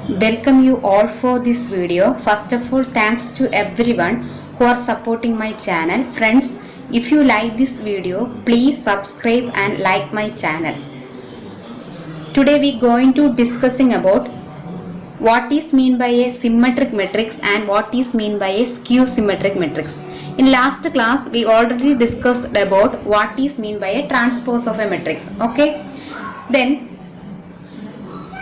Welcome you all for this video. First of all, thanks to everyone who are supporting my channel. Friends, if you like this video, please subscribe and like my channel. Today we going to discussing about what is mean by a symmetric matrix and what is mean by a skew symmetric matrix. In last class we already discussed about what is mean by a transpose of a matrix. Okay, then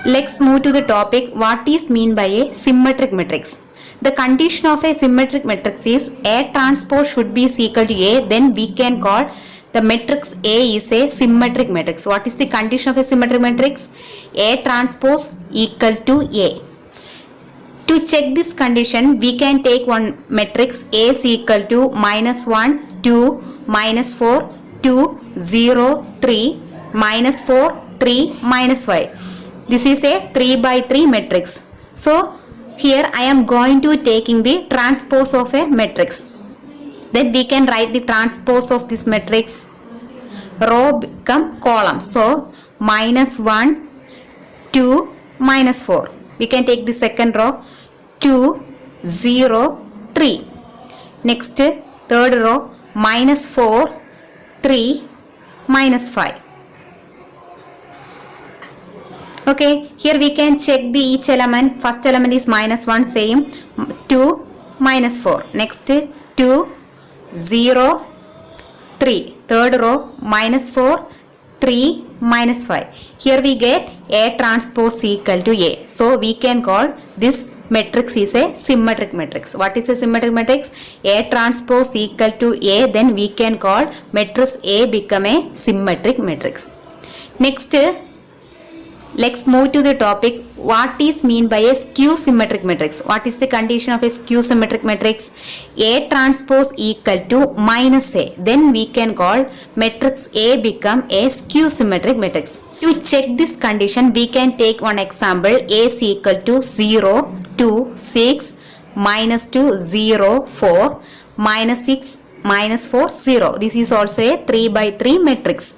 let's move to the topic what is mean by a symmetric matrix. The condition of a symmetric matrix is A transpose should be equal to A, then we can call the matrix A is a symmetric matrix. What is the condition of a symmetric matrix? A transpose equal to A. To check this condition, we can take one matrix A is equal to -1, 2, -4, 2, 0, 3, -4, 3, -5. This is a 3 by 3 matrix. So here I am going to taking the transpose of a matrix. Then we can write the transpose of this matrix. Row become column. So -1, 2, -4. We can take the second row. 2, 0, 3. Next third row -4, 3, -5. Okay, here we can check the each element. First element is -1, same. 2, -4. Next 2, 0, 3. Third row -4, 3, -5. Here we get A transpose equal to A. So we can call this matrix is a symmetric matrix. What is a symmetric matrix? A transpose equal to A, then we can call matrix A become a symmetric matrix. Next, let's move to the topic what is mean by a skew symmetric matrix. What is the condition of a skew symmetric matrix? A transpose equal to -A. Then we can call matrix A become a skew symmetric matrix. To check this condition, we can take one example. A is equal to 0, 2, 6, -2, 0, 4, -6, -4, 0. This is also a 3 by 3 matrix.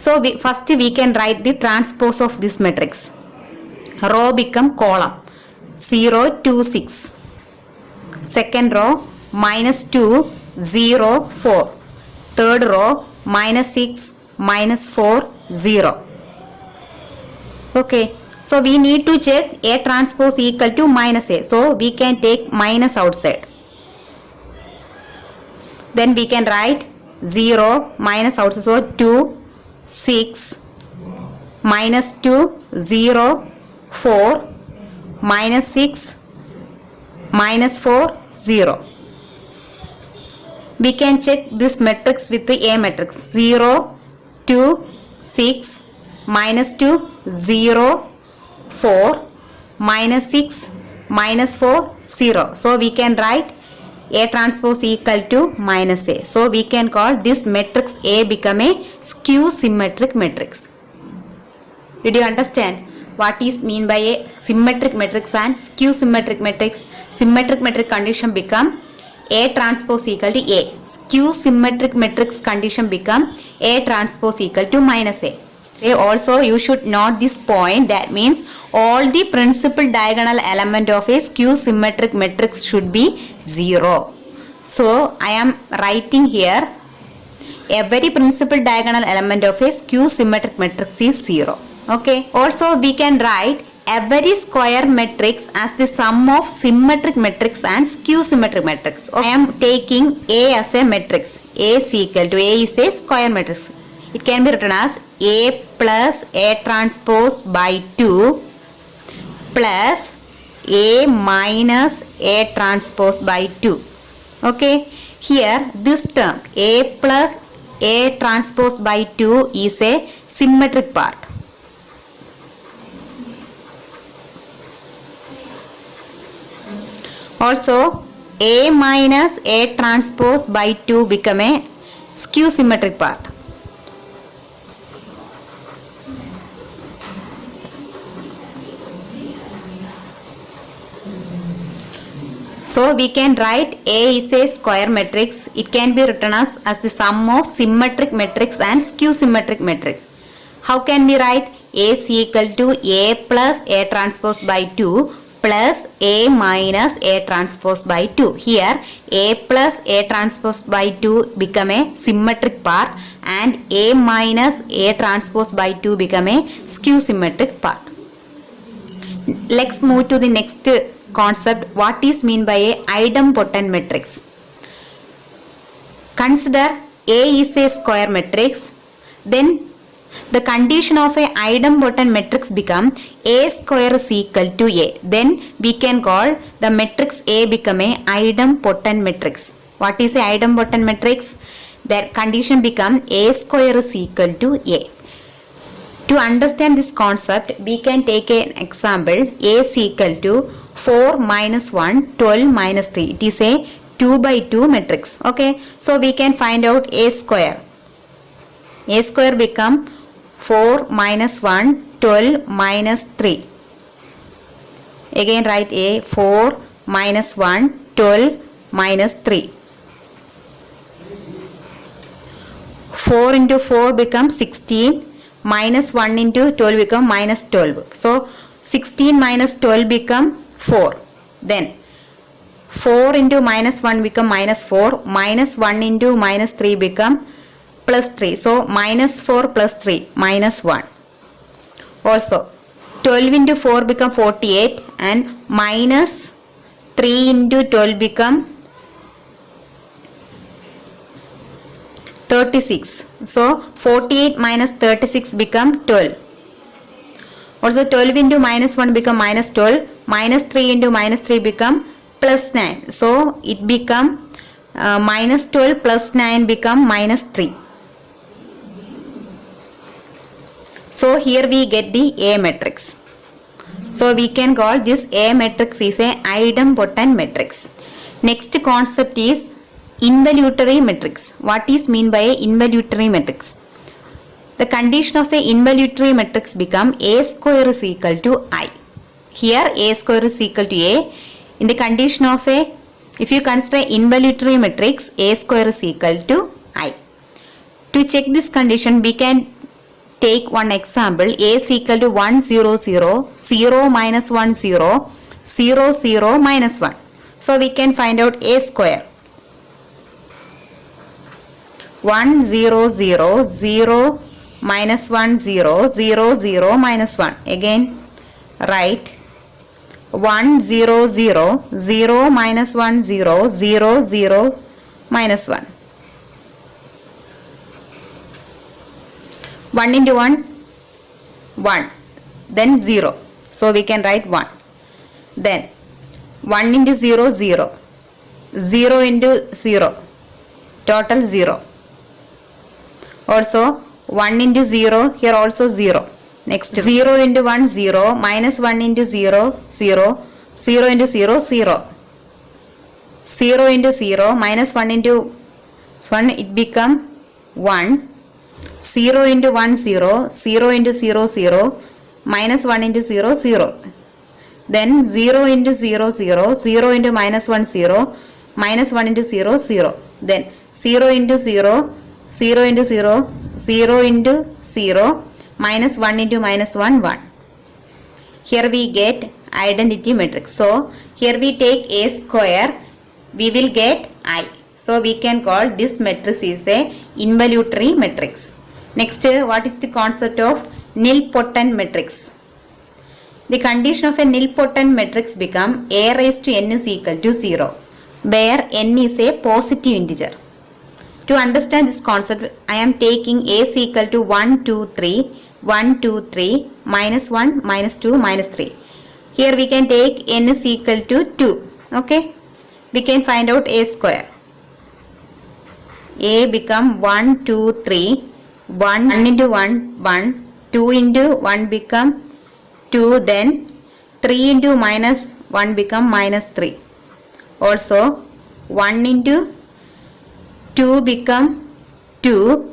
So first we can write the transpose of this matrix. Row become column. 0, 2, 6. Second row -2, 0, 4. Third row -6, -4, 0. Okay. So we need to check A transpose equal to -A. So we can take minus outside. Then we can write 0 minus outside. So 2, 6, -2, 0, 4, -6, -4, 0. We can check this matrix with the A matrix. 0, 2, 6, -2, 0, 4, -6, -4, 0. So we can write A transpose equal to -A. So we can call this matrix A become a skew symmetric matrix. Did you understand what is mean by a symmetric matrix and skew symmetric matrix? Symmetric matrix condition become A transpose equal to A. Skew symmetric matrix condition become A transpose equal to -A. Also you should note this point, that means all the principal diagonal element of a skew symmetric matrix should be 0. So I am writing here every principal diagonal element of a skew symmetric matrix is 0. Okay. Also we can write every square matrix as the sum of symmetric matrix and skew symmetric matrix. I am taking A as a matrix. A is equal to A is a square matrix. It can be written as A plus A transpose by 2 plus A minus A transpose by 2. Okay. Here this term A plus A transpose by 2 is a symmetric part. Also A minus A transpose by 2 become a skew symmetric part. So we can write A is a square matrix. It can be written as the sum of symmetric matrix and skew symmetric matrix. How can we write A is equal to A plus A transpose by 2 plus A minus A transpose by 2. Here A plus A transpose by 2 become a symmetric part and A minus A transpose by 2 become a skew symmetric part. Let's move to the next concept. What is mean by a idempotent matrix? Consider A is a square matrix. Then the condition of a idempotent matrix become A square is equal to A. Then we can call the matrix A become a idempotent matrix. What is a idempotent matrix? Their condition become A square is equal to A. To understand this concept, we can take an example. A is equal to 4 minus 1, 12 minus 3. It is a 2 by 2 matrix. Okay, so we can find out A square. A square become 4 minus 1, 12 minus 3. Again write A, 4 minus 1, 12 minus 3. 4 into 4 becomes 16. Minus 1 into 12 become minus 12. So 16 minus 12 become 4. Then 4 into minus 1 become minus 4. Minus 1 into minus 3 become plus 3. So minus 4 plus 3 minus 1. Also 12 into 4 become 48 and minus 3 into 12 become 36. So 48 minus 36 become 12. Also 12 into minus 1 become minus 12. Minus 3 into minus 3 become plus 9. So it become minus 12 plus 9 become minus 3. So here we get the A matrix. So we can call this A matrix is a idempotent matrix. Next concept is involutory matrix. What is mean by a involutory matrix? The condition of a involutory matrix become A square is equal to I. Here A square is equal to A. In the condition of a, if you consider involutory matrix, A square is equal to I. To check this condition, we can take one example. A is equal to 1 0 0, 0 minus 1 0, 0 0 minus 1. So we can find out A square. 1 0 0, 0 minus 1 0, 0 0 minus 1. Again write 1 0 0, 0 minus 1 0, 0 0 minus 1. 1 into 1, 1. Then 0. So we can write 1. Then 1 into 0, 0. 0 into 0. Total 0. Also 1 into 0. Here also 0. Next 0 into 1, 0. Minus 1 into 0, 0. 0 into 0, 0. 0 into 0. Minus 1 into 1. It become 1. 0 into 1, 0, 0 into 0, 0, minus 1 into 0, 0. Then 0 into 0, 0, 0 into minus 1, 0, minus 1 into 0, 0. Then 0 into 0, 0 into 0, 0 into 0, minus 1 into minus 1, 1. Here we get identity matrix. So here we take A square, we will get I. So we can call this matrix is a involutory matrix. Next, what is the concept of nilpotent matrix? The condition of a nilpotent matrix become A raised to n is equal to 0, where n is a positive integer. To understand this concept, I am taking A is equal to 1, 2, 3, 1, 2, 3, minus 1, minus 2, minus 3. Here we can take n is equal to 2. Okay, we can find out A square. A become 1, 2, 3. 1 into 1, 1, 2 into 1 become 2, then 3 into minus 1 become minus 3. Also 1 into 2 become 2,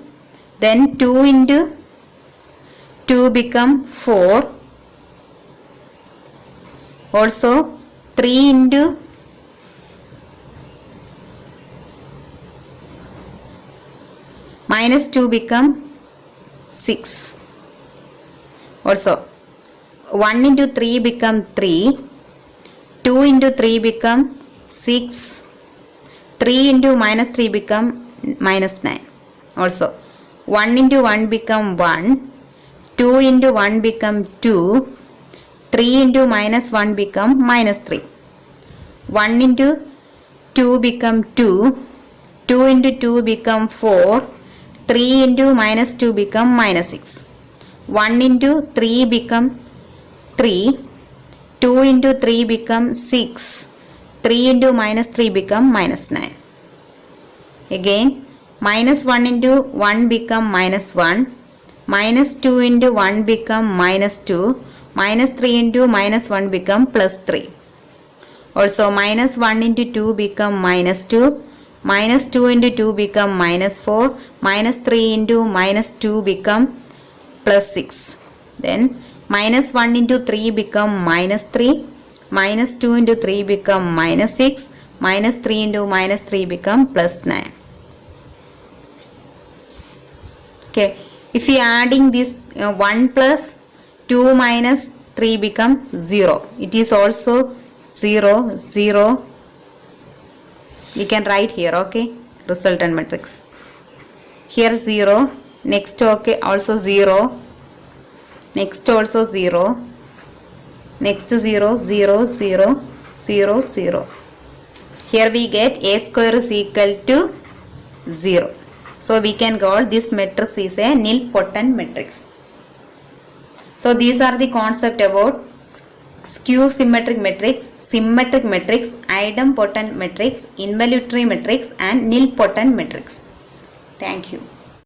then 2 into 2 become 4. Also 3 into minus 2 become 6. Also 1 into 3 become 3. 2 into 3 become 6. 3 into minus 3 become minus 9. Also 1 into 1 become 1. 2 into 1 become 2. 3 into minus 1 become minus 3. 1 into 2 become 2. 2 into 2 become 4. 3 into minus 2 become minus 6. 1 into 3 become 3. 2 into 3 become 6. 3 into minus 3 become minus 9. Again minus 1 into 1 become minus 1. Minus 2 into 1 become minus 2. Minus 3 into minus 1 become plus 3. Also minus 1 into 2 become minus 2. Minus 2 into 2 become minus 4. Minus 3 into minus 2 become plus 6. Then minus 1 into 3 become minus 3. Minus 2 into 3 become minus 6. Minus 3 into minus 3 become plus 9. Okay. If you adding this 1 plus 2 minus 3 become 0. It is also 0, 0. We can write here, okay, resultant matrix. Here 0. Next, okay, also 0. Next also 0. Next 0, 0, 0, 0, 0. Here we get a square is equal to 0. So we can call this matrix is a nilpotent matrix. So these are the concept about skew symmetric matrix, symmetric matrix, idempotent matrix, involutory matrix and nilpotent matrix. Thank you.